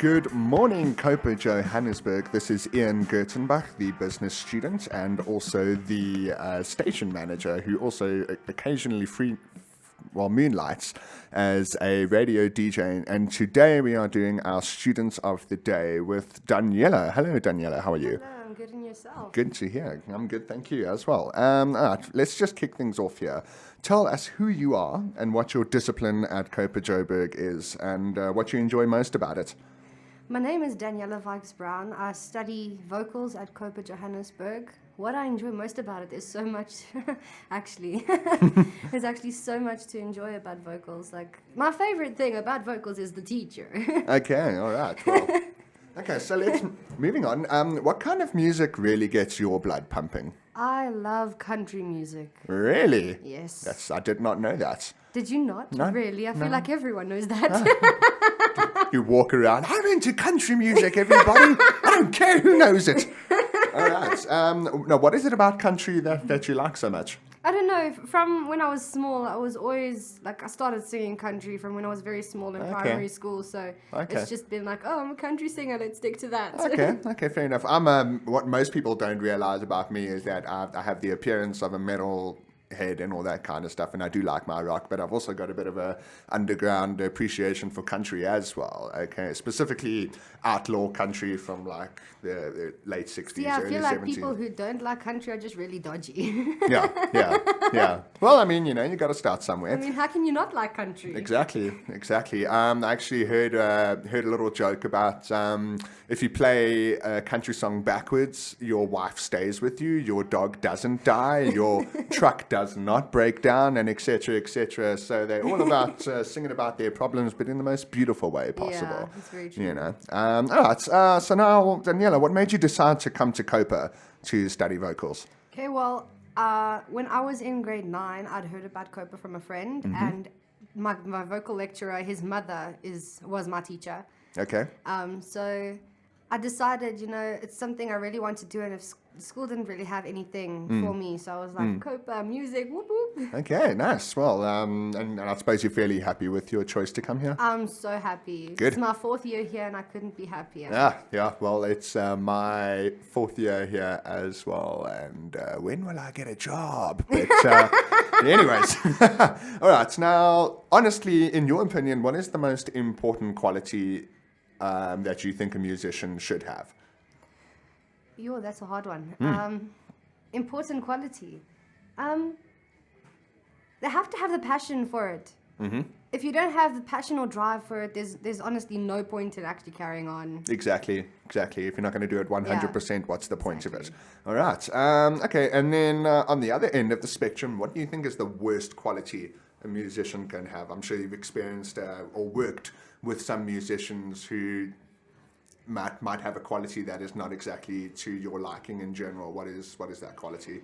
Good morning, COPA Johannesburg. This is Ian Gertenbach, the business student and also the station manager who also occasionally moonlights as a radio DJ. And today we are doing our Students of the Day with Danyella. Hello, Danyella. How are you? Hello, I'm good, and yourself? Good to hear. I'm good, thank you as well. All right, let's just kick things off here. Tell us who you are and what your discipline at COPA Joburg is and what you enjoy most about it. My name is Danyella Vigus-Brown. I study vocals at COPA Johannesburg. What I enjoy most about it is so much, actually. There's actually so much to enjoy about vocals. Like, my favorite thing about vocals is the teacher. Okay, all right. Well, okay, so moving on. What kind of music really gets your blood pumping? I love country music. Really? Yes. I did not know that. Did you not? No, Really? I feel no. like everyone knows that. You walk around, I'm into country music, everybody. I don't care who knows it. All right. Now, what is it about country that you like so much? I don't know. From when I was small, I was always, I started singing country from when I was very small in primary school. So it's just been like, oh, I'm a country singer. Let's stick to that. Okay, fair enough. I'm what most people don't realize about me is that I have the appearance of a metal head and all that kind of stuff, and I do like my rock, but I've also got a bit of a underground appreciation for country as well. Okay, specifically outlaw country from like the late 60s, yeah, I early feel like 70s. people who don't like country are just really dodgy. Yeah. Well, I mean, you got to start somewhere. I mean, how can you not like country? Exactly. I actually heard a little joke about if you play a country song backwards, your wife stays with you, your dog doesn't die, your truck does not break down, and etc., etc. So they're all about singing about their problems, but in the most beautiful way possible. Yeah, that's very true. All right. So now, Danyella, what made you decide to come to COPA to study vocals? Okay, well, when I was in grade 9, I'd heard about COPA from a friend, and my vocal lecturer, his mother, was my teacher. Okay. So I decided, it's something I really want to do, and if school didn't really have anything for me, so I was like, COPA, music, whoop whoop. Okay, nice. Well, and I suppose you're fairly happy with your choice to come here? I'm so happy. Good. It's my 4th year here, and I couldn't be happier. Yeah. Well, it's my 4th year here as well, and when will I get a job? But anyways, all right. Now, honestly, in your opinion, what is the most important quality that you think a musician should have? That's a hard one. Important quality. They have to have the passion for it. Mm-hmm. If you don't have the passion or drive for it, there's honestly no point in actually carrying on. Exactly. If you're not going to do it 100%, what's the point of it? All right. Okay, and then on the other end of the spectrum, what do you think is the worst quality a musician can have? I'm sure you've experienced or worked with some musicians who might have a quality that is not exactly to your liking in general. What is that quality?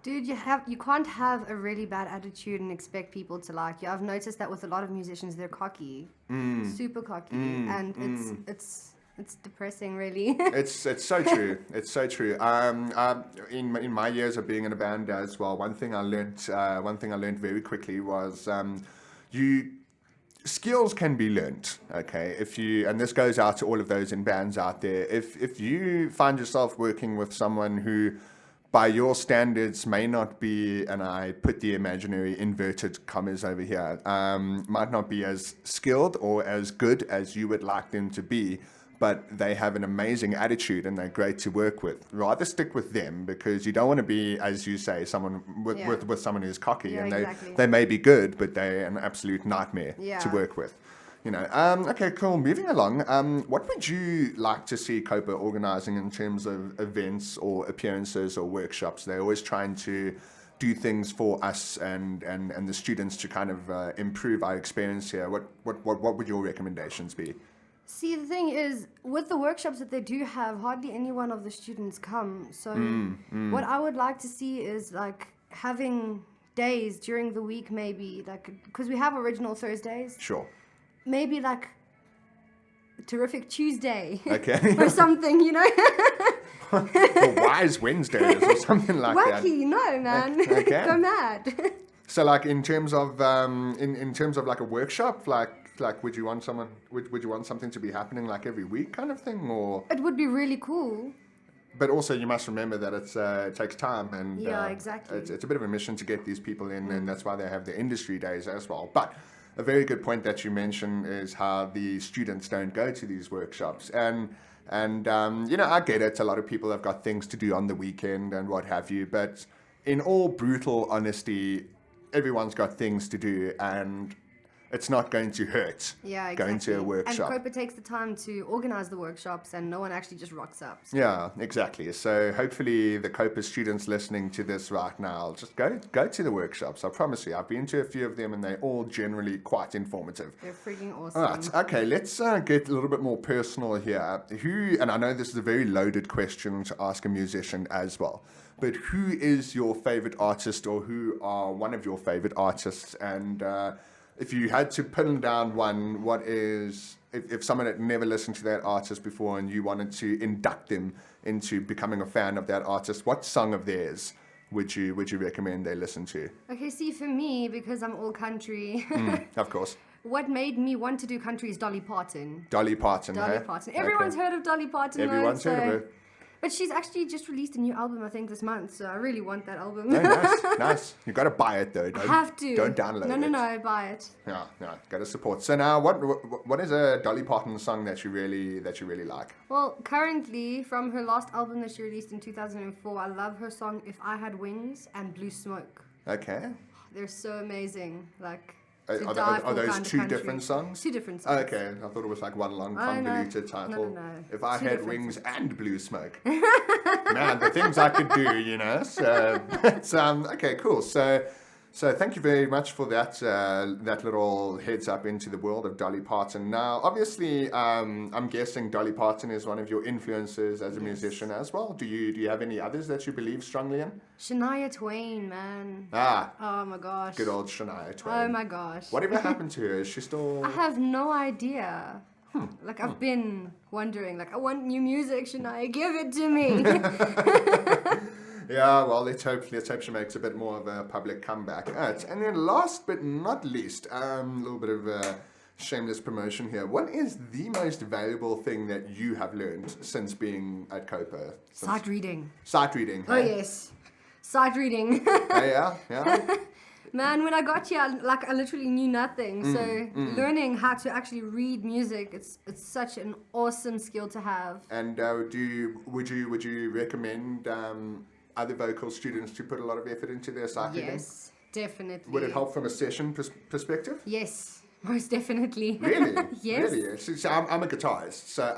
Dude, you can't have a really bad attitude and expect people to like you. I've noticed that with a lot of musicians, they're cocky, super cocky, and it's depressing, really. It's so true. It's so true. In my years of being in a band as well, one thing I learned very quickly was skills can be learnt, okay? And this goes out to all of those in bands out there. If you find yourself working with someone who, by your standards, may not be, and I put the imaginary inverted commas over here, might not be as skilled or as good as you would like them to be, but they have an amazing attitude and they're great to work with. Rather stick with them, because you don't want to be, as you say, someone with someone who's cocky, and they may be good, but they're an absolute nightmare to work with. Okay, cool. Moving along, what would you like to see COPA organizing in terms of events or appearances or workshops? They're always trying to do things for us and the students to kind of improve our experience here. What would your recommendations be? See, the thing is, with the workshops that they do have, hardly any one of the students come. So what I would like to see is like having days during the week, maybe, like, because we have original Thursdays. Sure. Maybe like Terrific Tuesday. Okay. Or something, Or Wise Wednesdays or something like that. Wacky, no, man. Okay. Go mad. So like in terms of in terms of like a workshop, like would you want something to be happening like every week kind of thing, or? It would be really cool. But also you must remember that it takes time, and Yeah, exactly. it's a bit of a mission to get these people in, and that's why they have the industry days as well. But a very good point that you mentioned is how the students don't go to these workshops, and you know, I get it. A lot of people have got things to do on the weekend and what have you, but in all brutal honesty, everyone's got things to do, and it's not going to hurt going to a workshop. And COPA takes the time to organize the workshops, and no one actually just rocks up. So. Yeah, exactly. So hopefully the COPA students listening to this right now, just go to the workshops. I promise you, I've been to a few of them, and they're all generally quite informative. They're freaking awesome. All right, okay, let's get a little bit more personal here. And I know this is a very loaded question to ask a musician as well, but who is your favorite artist, or who are one of your favorite artists? And if you had to pin down one, what is, if someone had never listened to that artist before and you wanted to induct them into becoming a fan of that artist, what song of theirs would you recommend they listen to? Okay, see, for me, because I'm all country, Of course. what made me want to do country is Dolly Parton. Dolly Parton, Dolly hey? Parton. Everyone's heard of Dolly Parton. Everyone's heard of her. But she's actually just released a new album, I think, this month. So I really want that album. Oh, nice, nice. You got to buy it though. I have to. Don't download it. No, buy it. Yeah, got to support. So now, what is a Dolly Parton song that you really like? Well, currently, from her last album that she released in 2004, I love her song "If I Had Wings" and "Blue Smoke." Okay. They're so amazing. Like. Are those two different songs? Two different songs. Oh, okay, I thought it was like one long convoluted title. No. If I Two had different wings and blue smoke, man, the things I could do, you know. So, it's, okay, cool. So thank you very much for that little heads up into the world of Dolly Parton. Now, obviously, I'm guessing Dolly Parton is one of your influences as a musician as well. Do you have any others that you believe strongly in? Shania Twain, man. Oh my gosh. Good old Shania Twain. Oh my gosh. Whatever happened to her? Is she still? I have no idea. Like I've been wondering, like I want new music, Shania, give it to me. Yeah, well, let's hope she makes a bit more of a public comeback. Right. And then last but not least, a little bit of shameless promotion here. What is the most valuable thing that you have learned since being at COPA? Sight reading. Sight reading. Oh, yes. Sight reading. Yeah. Man, when I got here, I literally knew nothing. So learning how to actually read music, it's such an awesome skill to have. And would you recommend other vocal students to put a lot of effort into their sight reading? Yes, definitely. Would it help from a session perspective? Yes, most definitely. Really? Yes. Really? So I'm a guitarist, so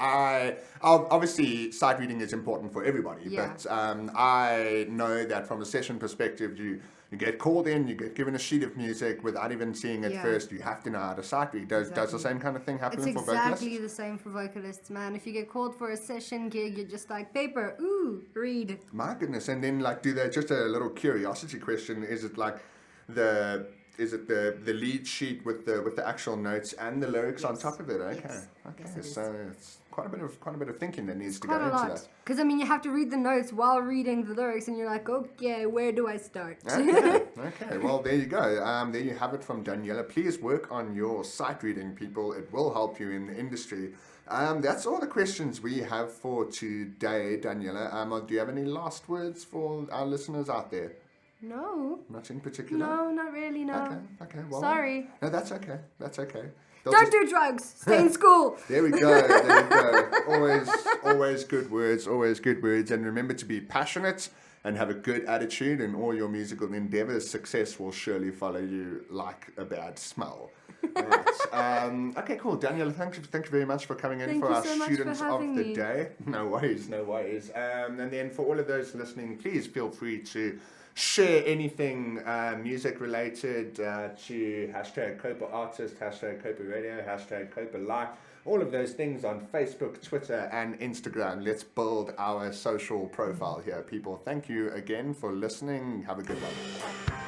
obviously sight reading is important for everybody. Yeah. But I know that from a session perspective, you get called in, you get given a sheet of music without even seeing it first. You have to know how to sight read. Does the same kind of thing happen for vocalists? It's exactly the same for vocalists, man. If you get called for a session gig, you're just like, paper, ooh, read. My goodness. And then do they, just a little curiosity question, is it like the lead sheet with the actual notes and the lyrics on top of it? Okay. Yes. Okay. Yes, So it's quite a bit of thinking that needs to go Quite a into lot. that. Because, you have to read the notes while reading the lyrics, and you're like, okay, where do I start? Okay. Well, there you go. There you have it from Danyella. Please work on your sight reading, people. It will help you in the industry. That's all the questions we have for today, Danyella. Do you have any last words for our listeners out there? No. Not in particular? No, not really, no. Okay. Well, Sorry. No, that's okay. Don't do drugs. Stay in school. There we go. Always good words. And remember to be passionate and have a good attitude in all your musical endeavors. Success will surely follow you like a bad smell. All right. Okay, cool. Danyella, thank you very much for coming in for our students of the day. No worries. And then for all of those listening, please feel free to share anything music related to #COPA Artist, #COPA Radio, #COPA Life, all of those things on Facebook, Twitter, and Instagram. Let's build our social profile here, people. Thank you again for listening. Have a good one.